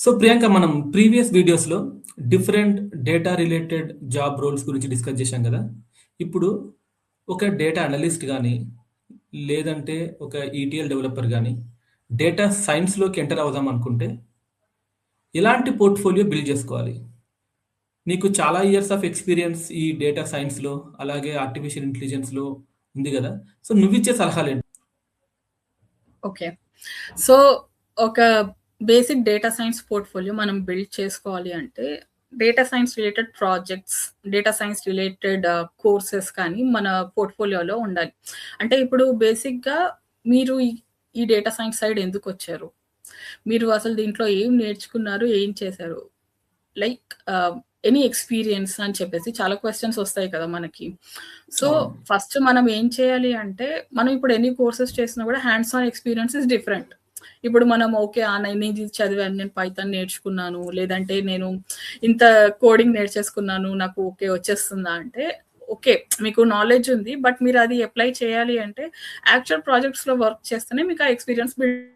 So Priyanka, మనం previous వీడియోస్లో different data related job roles గురించి డిస్కస్ చేశాం కదా. ఇప్పుడు ఒక డేటా అనలిస్ట్ కానీ, లేదంటే ఒక ఈటీఎల్ డెవలపర్ కానీ డేటా సైన్స్లోకి ఎంటర్ అవుదాం అనుకుంటే ఎలాంటి పోర్ట్ఫోలియో బిల్డ్ చేసుకోవాలి? నీకు చాలా ఇయర్స్ ఆఫ్ ఎక్స్పీరియన్స్ ఈ డేటా సైన్స్లో, అలాగే ఆర్టిఫిషియల్ ఇంటెలిజెన్స్లో ఉంది కదా. సో నువ్విచ్చే సలహాలు ఏంటి? ఓకే. సో ఒక బేసిక్ డేటా సైన్స్ పోర్ట్ఫోలియో మనం బిల్డ్ చేసుకోవాలి అంటే data science related projects, data science related courses కానీ మన పోర్ట్ఫోలియోలో ఉండాలి. అంటే ఇప్పుడు బేసిక్గా మీరు ఈ డేటా సైన్స్ సైడ్ ఎందుకు వచ్చారు, మీరు అసలు దీంట్లో ఏం నేర్చుకున్నారు, ఏం చేశారు, లైక్ ఎనీ ఎక్స్పీరియన్స్ అని చెప్పేసి చాలా క్వశ్చన్స్ వస్తాయి కదా మనకి. సో ఫస్ట్ మనం ఏం చేయాలి అంటే, మనం ఇప్పుడు ఎన్ని కోర్సెస్ చేసినా కూడా hands on experience is different. ఇప్పుడు మనం ఓకే నేను ఇది చదివాను, నేను పైథాన్ నేర్చుకున్నాను, లేదంటే నేను ఇంత కోడింగ్ నేర్చేసుకున్నాను, నాకు ఓకే వచ్చేస్తుందా అంటే ఓకే, మీకు నాలెడ్జ్ ఉంది, బట్ మీరు అది అప్లై చేయాలి అంటే యాక్చువల్ ప్రాజెక్ట్స్లో వర్క్ చేస్తేనే మీకు ఆ experience build.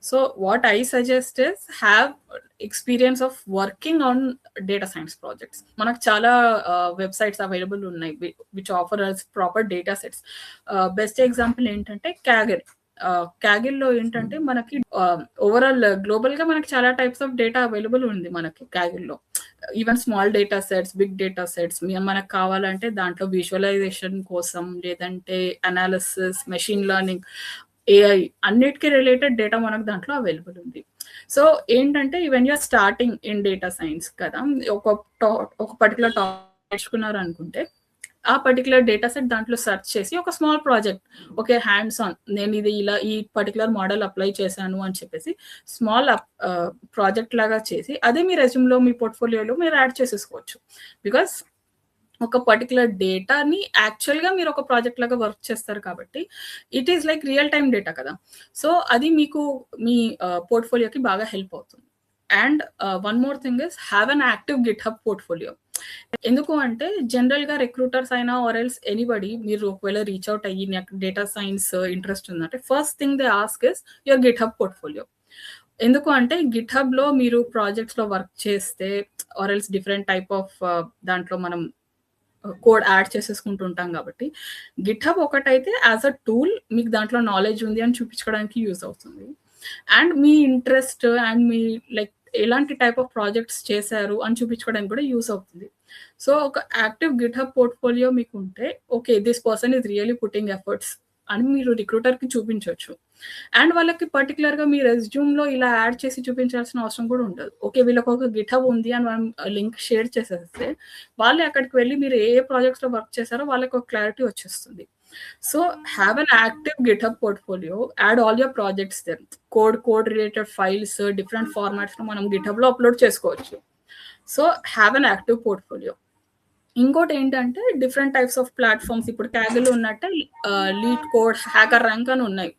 So what I suggest is have experience of working on data science projects. మనకు చాలా వెబ్సైట్స్ అవైలబుల్ ఉన్నాయి which offer us proper data sets. Best example ఏంటంటే క్యాగిల్. క్యాగిల్లో ఏంటంటే మనకి ఓవరాల్ గ్లోబల్గా మనకి చాలా టైప్స్ ఆఫ్ డేటా అవైలబుల్ ఉంది మనకి క్యాగిల్లో. Even small data sets, big data sets, మనకు కావాలంటే దాంట్లో విజువలైజేషన్ కోసం, లేదంటే అనాలిసిస్, మెషిన్ లెర్నింగ్, ఏఐ అన్నిటికీ రిలేటెడ్ డేటా మనకు దాంట్లో అవైలబుల్ ఉంది. సో ఏంటంటే even you're starting in data science కదా, ఒక పర్టికులర్ టాపిక్ నేర్చుకున్నారు అనుకుంటే ఆ పర్టికులర్ డేటా సెట్ దాంట్లో సెర్చ్ చేసి ఒక small project, okay hands on నేను ఇది ఇలా ఈ పర్టికులర్ మోడల్ అప్లై చేశాను అని చెప్పేసి స్మాల్ ప్రాజెక్ట్ లాగా చేసి అదే మీ రెజ్యూమ్లో, మీ పోర్ట్ఫోలియోలో మీరు యాడ్ చేసేసుకోవచ్చు. బికాస్ ఒక పర్టికులర్ డేటాని యాక్చువల్గా మీరు ఒక ప్రాజెక్ట్ లాగా వర్క్ చేస్తారు కాబట్టి it is like real time data కదా. సో అది మీకు మీ పోర్ట్ఫోలియోకి బాగా హెల్ప్ అవుతుంది. And one more thing is have an active GitHub portfolio. ఎందుకు అంటే జనరల్గా రిక్రూటర్స్ అయినా ఆర్ ఎల్స్ ఎనీబడి, మీరు ఒకవేళ రీచ్ అవుట్ అయ్యి నాకు డేటా సైన్స్ ఇంట్రెస్ట్ ఉందంటే first thing they ask is your Git hub portfolio. ఎందుకు అంటే గిట్ హబ్లో మీరు ప్రాజెక్ట్స్లో వర్క్ చేస్తే or else different type of దాంట్లో మనం కోడ్ యాడ్ చేసేసుకుంటూ ఉంటాం కాబట్టి గిట్ హబ్ ఒకటైతే యాజ్ అ టూల్ మీకు దాంట్లో నాలెడ్జ్ ఉంది అని చూపించుకోవడానికి యూజ్ అవుతుంది. And me interest and me like ఎలాంటి టైప్ ఆఫ్ ప్రాజెక్ట్స్ చేశారు అని చూపించుకోవడానికి కూడా యూజ్ అవుతుంది. సో ఒక యాక్టివ్ గిట్ హబ్ పోర్ట్ఫోలియో మీకు ఉంటే okay this person is really putting efforts అని మీరు రిక్రూటర్కి చూపించవచ్చు. అండ్ వాళ్ళకి పర్టికులర్గా మీ రెజ్యూమ్లో ఇలా యాడ్ చేసి చూపించాల్సిన అవసరం కూడా ఉండదు. ఓకే వీళ్ళకి ఒక గిట్ హబ్ ఉంది అని మనం లింక్ షేర్ చేసేస్తే వాళ్ళే అక్కడికి వెళ్ళి మీరు ఏ ప్రాజెక్ట్స్లో వర్క్ చేశారో వాళ్ళకి ఒక క్లారిటీ వచ్చేస్తుంది. So have an active GitHub portfolio, add all your projects there. Code related files different ఫార్మాట్స్లో మనం గిట్ హబ్లో అప్లోడ్ చేసుకోవచ్చు. So have an active portfolio. ఇంకోటి ఏంటంటే డిఫరెంట్ టైప్స్ ఆఫ్ ప్లాట్ఫామ్స్, ఇప్పుడు క్యాగిల్లో ఉన్నట్టే లీడ్ కోడ్, హ్యాకర్ ర్యాంక్ అని ఉన్నాయి.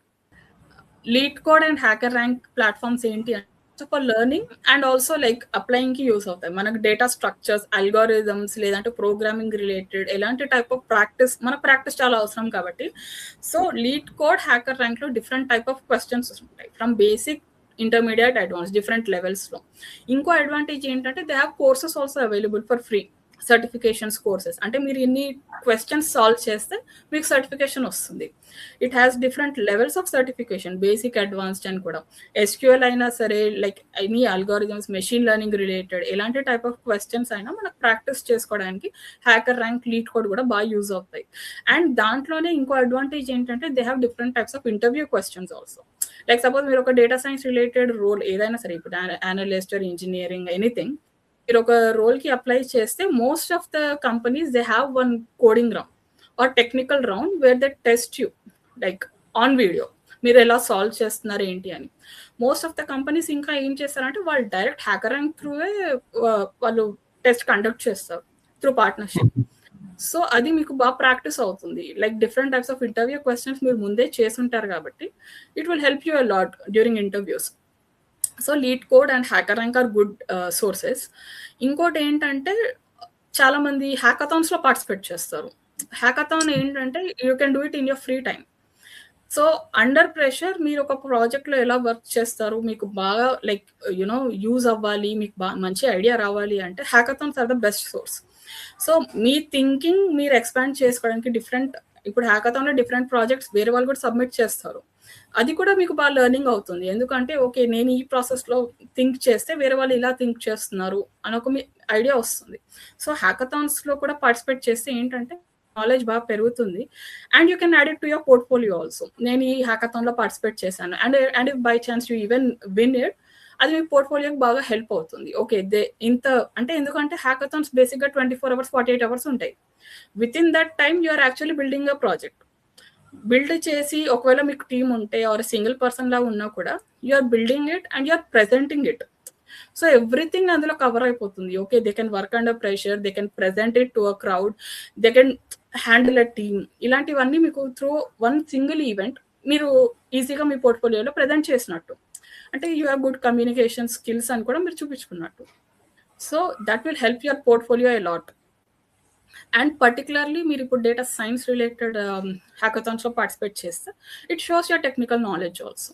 LeetCode and HackerRank platforms ఏంటి అంటే for learning and also like అప్లయింగ్కి యూస్ అవుతాయి. మనకు డేటా స్ట్రక్చర్స్, అల్గారిథమ్స్, లేదంటే ప్రోగ్రామింగ్ రిలేటెడ్ ఎలాంటి టైప్ ఆఫ్ ప్రాక్టీస్, మనకు ప్రాక్టీస్ చాలా అవసరం కాబట్టి సో లీడ్ కోడ్, హ్యాకర్ ర్యాంక్లో డిఫరెంట్ టైప్ ఆఫ్ క్వశ్చన్స్ ఉంటాయి from basic, intermediate, advance, different లెవెల్స్లో. ఇంకో అడ్వాంటేజ్ ఏంటంటే they have courses also available for free, certifications courses. అంటే మీరు ఇన్ని క్వశ్చన్స్ సాల్వ్ చేస్తే మీకు సర్టిఫికేషన్ వస్తుంది. It has different levels of certification, basic, advanced అని కూడా. ఎస్క్యూఎల్ అయినా సరే, like any algorithms, machine learning related ఎలాంటి టైప్ ఆఫ్ క్వశ్చన్స్ అయినా మనకు ప్రాక్టీస్ చేసుకోవడానికి హ్యాకర్ ర్యాంక్, లీడ్ కోడ్ కూడా బాగా యూజ్ అవుతాయి. అండ్ దాంట్లోనే ఇంకో అడ్వాంటేజ్ ఏంటంటే they have different types of interview questions also. Like suppose మీరు ఒక డేటా సైన్స్ రిలేటెడ్ రోల్ ఏదైనా సరే, ఇప్పుడు అనలిస్ట్, ఇంజనీరింగ్, ఎనీథింగ్, మీరు ఒక రోల్కి అప్లై చేస్తే most of the companies they have one coding round or technical round where they test you like on video, మీరు ఎలా సాల్వ్ చేస్తున్నారు ఏంటి అని. మోస్ట్ ఆఫ్ ద కంపెనీస్ ఇంకా ఏం చేస్తారంటే వాళ్ళు డైరెక్ట్ హ్యాకర్ ర్యాంక్ త్రూవే వాళ్ళు టెస్ట్ కండక్ట్ చేస్తారు త్రూ పార్ట్నర్షిప్. సో అది మీకు బాగా ప్రాక్టీస్ అవుతుంది. Like different types of interview questions మీరు ముందే చేసుంటారు కాబట్టి it will help you a lot during interviews. So LeetCode and hacker rank are good sources. ఇంకోటి ఏంటంటే చాలామంది హ్యాకథాన్స్లో పార్టిసిపేట్ చేస్తారు. హ్యాకథాన్ ఏంటంటే you can do it in your free time. So under pressure మీరు ఒక ప్రాజెక్ట్లో ఎలా వర్క్ చేస్తారు, మీకు బాగా లైక్ యూజ్ అవ్వాలి, మీకు మంచి ఐడియా రావాలి అంటే hackathons are the best source. So మీ థింకింగ్ మీరు ఎక్స్పాండ్ చేసుకోవడానికి ఇప్పుడు హ్యాకథాన్లో డిఫరెంట్ ప్రాజెక్ట్స్ వేరే వాళ్ళు కూడా సబ్మిట్ చేస్తారు. అది కూడా మీకు బాగా లెర్నింగ్ అవుతుంది. ఎందుకంటే ఓకే, నేను ఈ ప్రాసెస్లో థింక్ చేస్తే వేరే వాళ్ళు ఇలా థింక్ చేస్తున్నారు అని ఒక మీ ఐడియా వస్తుంది. సో హ్యాకథాన్స్లో కూడా పార్టిసిపేట్ చేస్తే ఏంటంటే నాలెడ్జ్ బాగా పెరుగుతుంది. And you can add it to your portfolio also. నేను ఈ హ్యాకథాన్లో పార్టిసిపేట్ చేశాను and if by chance you even win it, అది మీ పోర్ట్ఫోలియోకి బాగా హెల్ప్ అవుతుంది. ఓకే, ఎందుకంటే హ్యాకథాన్స్ బేసిక్గా 24 hours 48 hours ఉంటాయి. Within that time you are actually building a project. Build చేసి ఒకవేళ మీకు టీమ్ ఉంటే ఆర్ సింగిల్ పర్సన్ లాగా ఉన్నా కూడా you are building it and you are presenting it. So everything అందులో కవర్ అయిపోతుంది. Okay, they can work under pressure, they can present it to a crowd, they can handle a team. ఇలాంటివన్నీ మీకు through one single event మీరు ఈజీగా మీ పోర్ట్ఫోలియోలో present చేసినట్టు. అంటే you have good communication skills అని కూడా మీరు చూపించుకున్నట్టు. So that will help your portfolio a lot. And particularly మీరు ఇప్పుడు డేటా సైన్స్ రిలేటెడ్ హ్యాకథాన్స్లో పార్టిసిపేట్ చేస్తే it shows your technical knowledge also.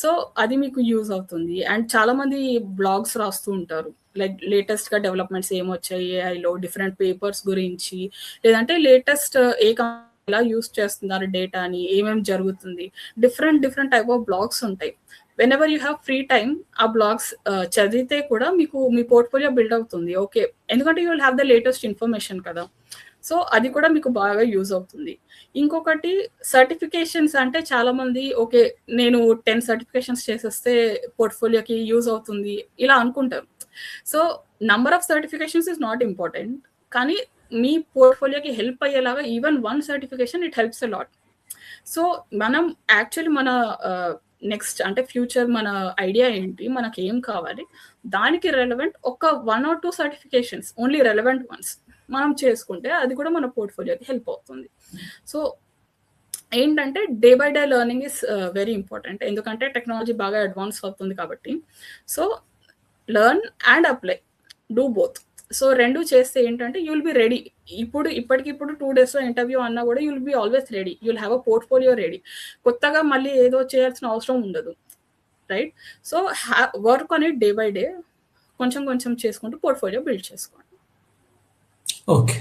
So అది మీకు యూజ్ అవుతుంది. అండ్ చాలామంది బ్లాగ్స్ రాస్తూ ఉంటారు, లైక్ లేటెస్ట్గా డెవలప్మెంట్స్ ఏమొచ్చాయి ఏఐలో, డిఫరెంట్ పేపర్స్ గురించి, లేదంటే లేటెస్ట్ ఏ కంపెనీ ఎలా యూజ్ చేస్తున్నారు డేటాని, ఏమేమి జరుగుతుంది, డిఫరెంట్ టైప్ ఆఫ్ బ్లాగ్స్ ఉంటాయి. When ever you have free time ఆ బ్లాగ్స్ చదివితే కూడా మీకు మీ పోర్ట్ఫోలియో బిల్డ్ అవుతుంది. ఓకే, ఎందుకంటే you will have the latest information కదా. సో అది కూడా మీకు బాగా యూజ్ అవుతుంది. ఇంకొకటి సర్టిఫికేషన్స్. అంటే చాలా మంది ఓకే, నేను 10 సర్టిఫికేషన్స్ చేసేస్తే పోర్ట్ఫోలియోకి యూజ్ అవుతుంది ఇలా అనుకుంటారు. So number of certifications is not important, కానీ మీ పోర్ట్ఫోలియోకి హెల్ప్ అయ్యేలాగా even 1 certification it helps a lot. So మనం యాక్చువల్లీ మన నెక్స్ట్ అంటే ఫ్యూచర్ మన ఐడియా ఏంటి, మనకి ఏం కావాలి, దానికి రెలవెంట్ ఒక 1 or 2 certifications, only relevant once మనం చేసుకుంటే అది కూడా మన పోర్ట్ఫోలియోకి హెల్ప్ అవుతుంది. సో ఏంటంటే day by day learning is very important. ఎందుకంటే టెక్నాలజీ బాగా అడ్వాన్స్ అవుతుంది కాబట్టి. So learn and apply, do both. So 2 చేస్తే ఏంటంటే యూ విల్ బి రెడీ. ఇప్పటికిప్పుడు 2 daysలో ఇంటర్వ్యూ అన్నా కూడా you will be always ready, you will have a portfolio ready. కొత్తగా మళ్ళీ ఏదో చేయాల్సిన అవసరం ఉండదు, right? So work on it day by day, కొంచెం చేసుకుంటూ పోర్ట్ఫోలియో బిల్డ్ చేసుకోండి. ఓకే.